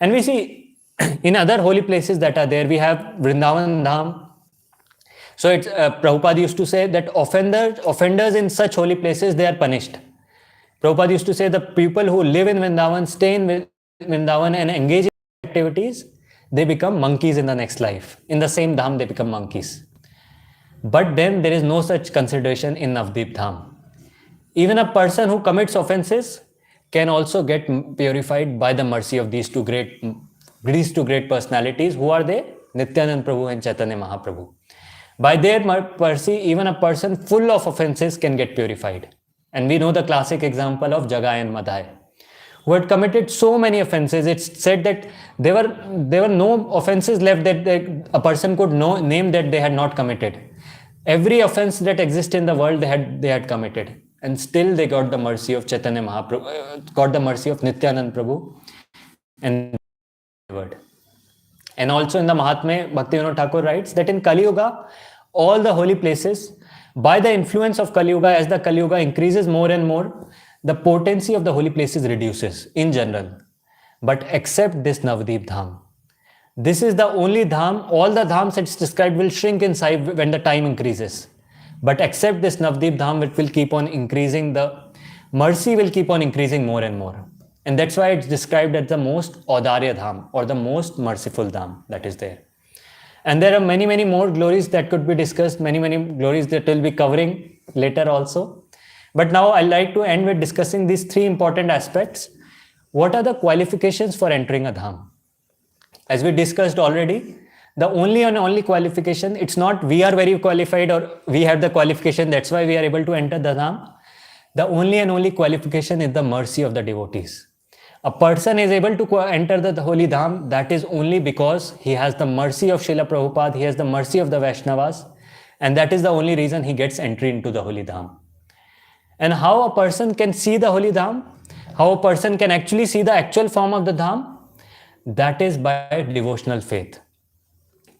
And we see in other holy places that are there, we have Vrindavan Dham. So it's Prabhupada used to say that offenders in such holy places, they are punished. Prabhupada used to say the people who live in Vrindavan, stay in Vrindavan and engage in activities, they become monkeys in the next life. In the same dham, they become monkeys. But then there is no such consideration in Navdeep Dham. Even a person who commits offenses can also get purified by the mercy of these two great personalities. Who are they? Nityanand Prabhu and Chaitanya Mahaprabhu. By their mercy, even a person full of offenses can get purified. And we know the classic example of Jagai and Madai, who had committed so many offenses. It's said that there were no offenses left that a person could name that they had not committed. Every offense that exists in the world they had committed, and still they got the mercy of Chaitanya Mahaprabhu, got the mercy of Nityanand Prabhu, and delivered. And also in the Mahatmya, Bhaktivinoda Thakur writes that in Kali Yuga, all the holy places, by the influence of Kali Yuga, as the Kali Yuga increases more and more, the potency of the holy places reduces in general. But except this Navdeep Dham. This is the only dham. All the dhams it's described will shrink in size when the time increases. But except this Navdeep dham, it will keep on increasing. The mercy will keep on increasing more and more. And that's why it's described as the most Audarya dham, or the most merciful dham that is there. And there are many, many more glories that could be discussed, many, many glories that we'll be covering later also. But now I'd like to end with discussing these three important aspects. What are the qualifications for entering a dham? As we discussed already, the only and only qualification, it's not we are very qualified or we have the qualification, that's why we are able to enter the dham. The only and only qualification is the mercy of the devotees. A person is able to enter the holy dham, that is only because he has the mercy of Srila Prabhupada, he has the mercy of the Vaishnavas, and that is the only reason he gets entry into the holy dham. And how a person can see the holy dham, how a person can actually see the actual form of the dham, that is by devotional faith.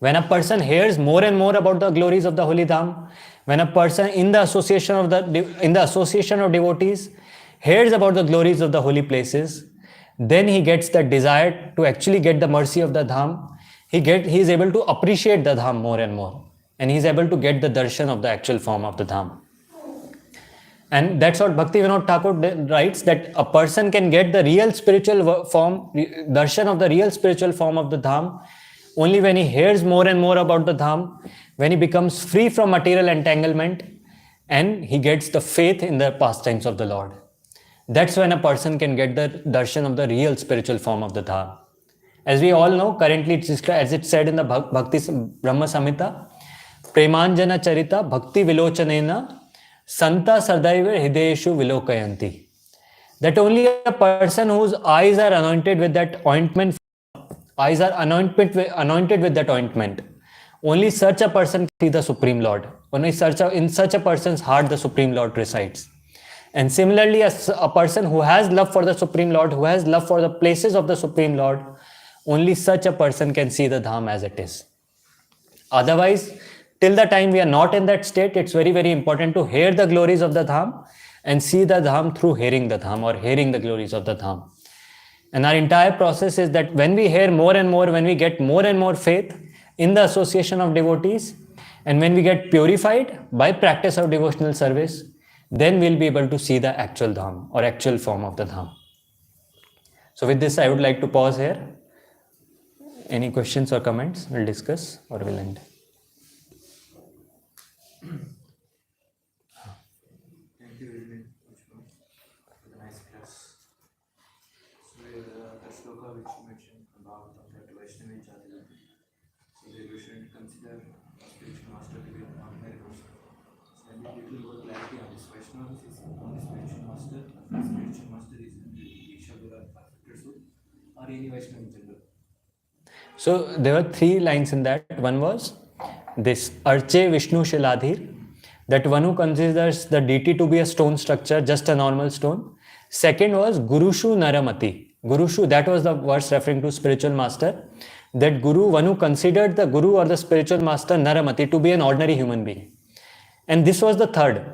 When a person hears more and more about the glories of the holy dham, when a person in the association of devotees hears about the glories of the holy places, then he gets the desire to actually get the mercy of the dham. He is able to appreciate the dham more and more, and he is able to get the darshan of the actual form of the dham. And that's what Bhakti Vinod Thakur writes, that a person can get the real spiritual form, darshan of the real spiritual form of the dham, only when he hears more and more about the dham, when he becomes free from material entanglement, and he gets the faith in the pastimes of the Lord. That's when a person can get the darshan of the real spiritual form of the dham. As we all know, currently it's described, as it said in the Bhakti Brahma Samhita, Premanjana Charita Bhakti Vilochanena Santa Sardaiva Hideshu Vilokayanti. That only a person whose eyes are anointed with that ointment, anointed with that ointment, only such a person can see the Supreme Lord. Only in such a person's heart the Supreme Lord resides. And similarly, a person who has love for the Supreme Lord, who has love for the places of the Supreme Lord, only such a person can see the dham as it is. Otherwise, till the time we are not in that state, it's very, very important to hear the glories of the dham and see the dham through hearing the dham, or hearing the glories of the dham. And our entire process is that when we hear more and more, when we get more and more faith in the association of devotees, and when we get purified by practice of devotional service, then we'll be able to see the actual dham or actual form of the dham. So with this, I would like to pause here. Any questions or comments? We'll discuss or we'll end. Thank you very much for the nice class. So the shloka which you mentioned about that Vaishnavi Jati, so we should consider spiritual master to be an ordinary person. So I need little more clarity on this. Vaishnava is only spiritual master. Spiritual master is Diksha Guru perfect soul, or any Vaishnava in general. So there were three lines in that. One was this Arche Vishnu Shiladhir, that one who considers the deity to be a stone structure, just a normal stone. Second was Gurushu Naramati. Gurushu, that was the verse referring to spiritual master. That Guru, one who considered the Guru or the spiritual master Naramati to be an ordinary human being. And this was the third.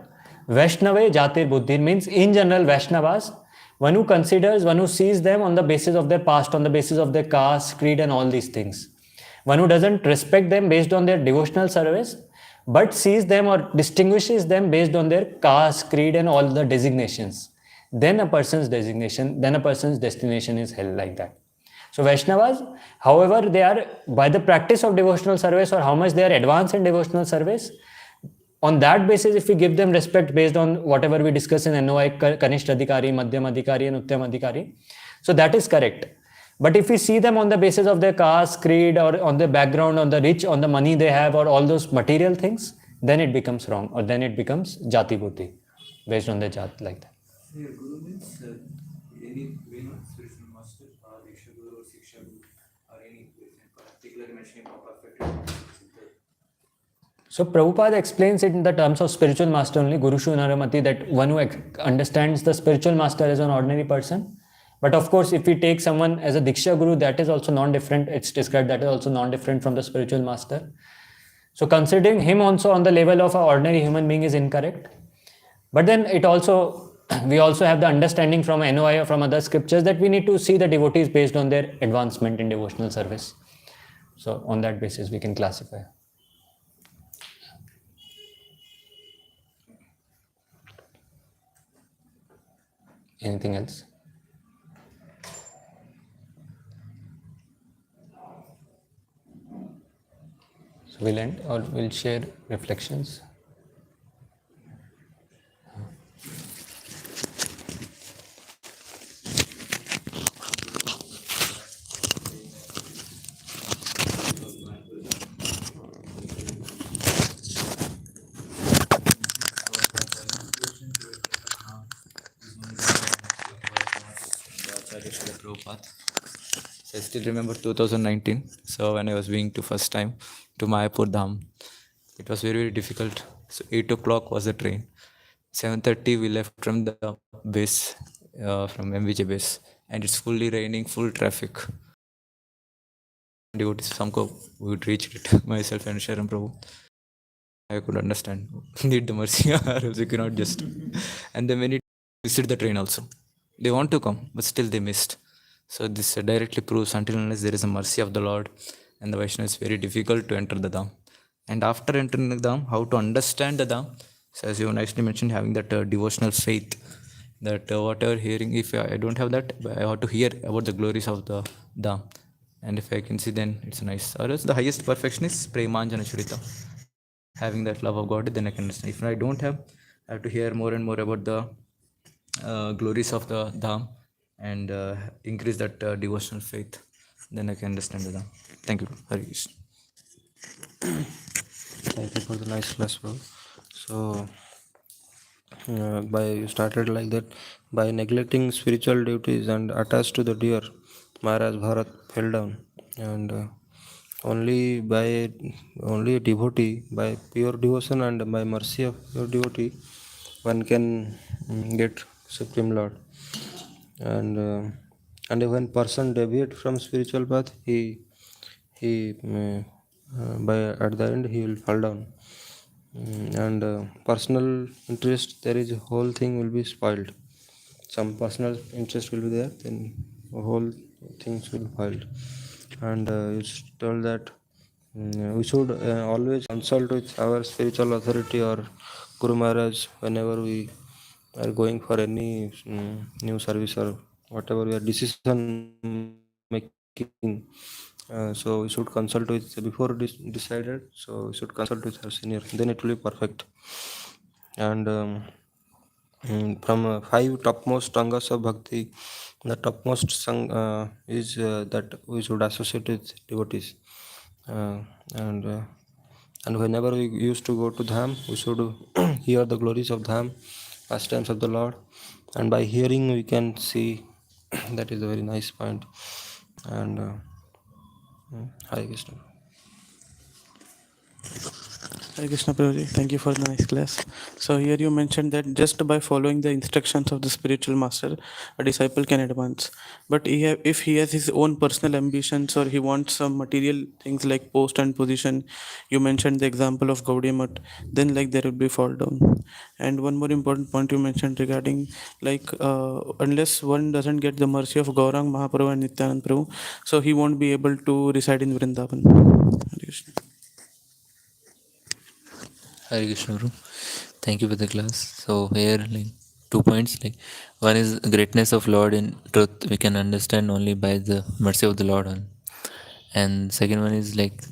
Vaishnava Jatir Buddhir means in general Vaishnavas, one who considers, one who sees them on the basis of their past, on the basis of their caste, creed and all these things. One who doesn't respect them based on their devotional service, but sees them or distinguishes them based on their caste, creed and all the designations. Then a person's destination is held like that. So Vaishnavas, however they are, by the practice of devotional service or how much they are advanced in devotional service, on that basis, if we give them respect based on whatever we discuss in NOI, Kanishta Adhikari, Madhyam Adhikari and Uttam Adhikari, so that is correct. But if we see them on the basis of their caste, creed, or on their background, on the rich, on the money they have, or all those material things, then it becomes wrong, or then it becomes Jati Buddhi, based on their Jat, like that. Here, Guru means any way, not spiritual master, or Diksha Guru, or Siksha Guru, or any particular mentioning of perfect. So Prabhupada explains it in the terms of spiritual master only, Gurushu Naramati, that one who understands the spiritual master as an ordinary person. But of course, if we take someone as a Diksha Guru, that is also non-different. It's described that is also non-different from the spiritual master. So considering him also on the level of an ordinary human being is incorrect. But then we also have the understanding from NOI or from other scriptures that we need to see the devotees based on their advancement in devotional service. So on that basis, we can classify. Anything else? So we'll end or we'll share reflections. Prabhupada. So I still remember 2019. So when I was going to first time to Mayapur Dham, it was very, very difficult. So 8 o'clock was the train. 7:30 we left from the base, from MVJ base, and it's fully raining, full traffic. Devotees, somehow we would reach it. Myself and Sharam Prabhu. I could understand. Need the mercy, or else you cannot just. And then many visit the train also. They want to come, but still they missed. So this directly proves until unless there is a mercy of the Lord and the Vaishnava, it's very difficult to enter the Dham. And after entering the Dham, how to understand the Dham? So as you nicely mentioned, having that devotional faith, that whatever hearing, if I don't have that, I have to hear about the glories of the Dham. And if I can see, then it's nice. Or else the highest perfection is Premanjana Churita. Having that love of God, then I can understand. If I don't have, I have to hear more and more about the glories of the Dham and increase that devotional faith. Then I can understand the Dham. Thank you, Hari Krishna. Thank you for the nice class, bro. So, you started like that, by neglecting spiritual duties and attached to the deer, Maharaj Bharat fell down, and only a devotee, by pure devotion and by mercy of pure devotee, one can get Supreme Lord. And when person deviate from spiritual path, he by at the end he will fall down. And personal interest, there is a whole thing will be spoiled. Some personal interest will be there, then whole things will be spoiled. And it's told that we should always consult with our spiritual authority or Guru Maharaj whenever we are going for any new service or whatever we are decision making. So we should consult with before decided. So we should consult with our senior. Then it will be perfect. And from 5 topmost tangas of bhakti, the topmost is that we should associate with devotees. Uh, and uh, and whenever we used to go to Dham, we should hear the glories of Dham, pastimes of the Lord, and by hearing we can see. That is a very nice point. And Hare Krishna. Hare Krishna Prabhuji, thank you for the nice class. So here you mentioned that just by following the instructions of the spiritual master, a disciple can advance. But if he has his own personal ambitions or he wants some material things like post and position, you mentioned the example of Gaudiya Math, then like there will be fall down. And one more important point you mentioned regarding like unless one doesn't get the mercy of Gaurang Mahaprabhu and Nityanand Prabhu, so he won't be able to reside in Vrindavan. Hare Krishna. Hare Krishna, bro. Thank you for the class. So here, like 2 points. Like one is greatness of Lord in truth. We can understand only by the mercy of the Lord, and second one is like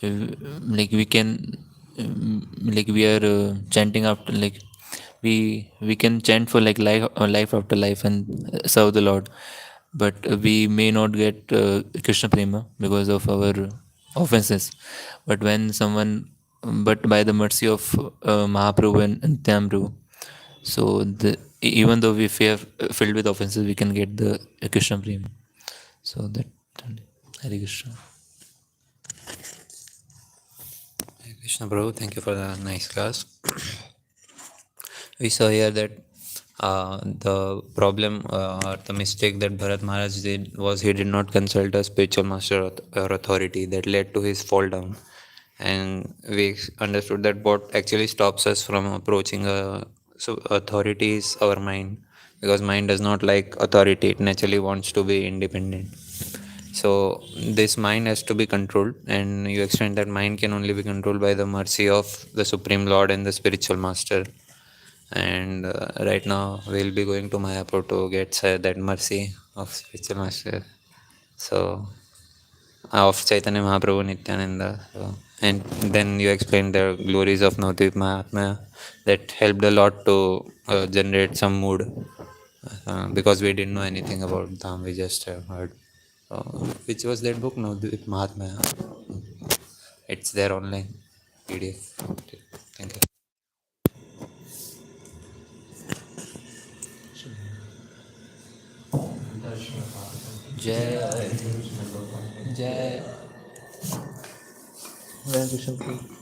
we can, like we are chanting after, like we can chant for like life after life and serve the Lord, but we may not get Krishna prema because of our offenses. But when someone, but by the mercy of Mahaprabhu and Nityanand, so even though if we are filled with offenses, we can get the Krishna prema. So that, Hare Krishna. Hare Krishna Prabhu, thank you for the nice class. We saw here that the problem or the mistake that Bharat Maharaj did was he did not consult a spiritual master or authority, that led to his fall down. And we understood that what actually stops us from approaching authority is our mind, because mind does not like authority, it naturally wants to be independent. So this mind has to be controlled, and you explained that mind can only be controlled by the mercy of the Supreme Lord and the spiritual master. And right now we'll be going to Mayapur to get that mercy of spiritual master. So of Chaitanya Mahaprabhu Nityananda. So, and then you explained the glories of Navadvip Mahatmya that helped a lot to generate some mood, because we didn't know anything about Dham, we just have heard. Which was that book, Navadvip Mahatmya? It's there online, PDF. Thank you. Jai Jai Hare Krishna Prabhuji.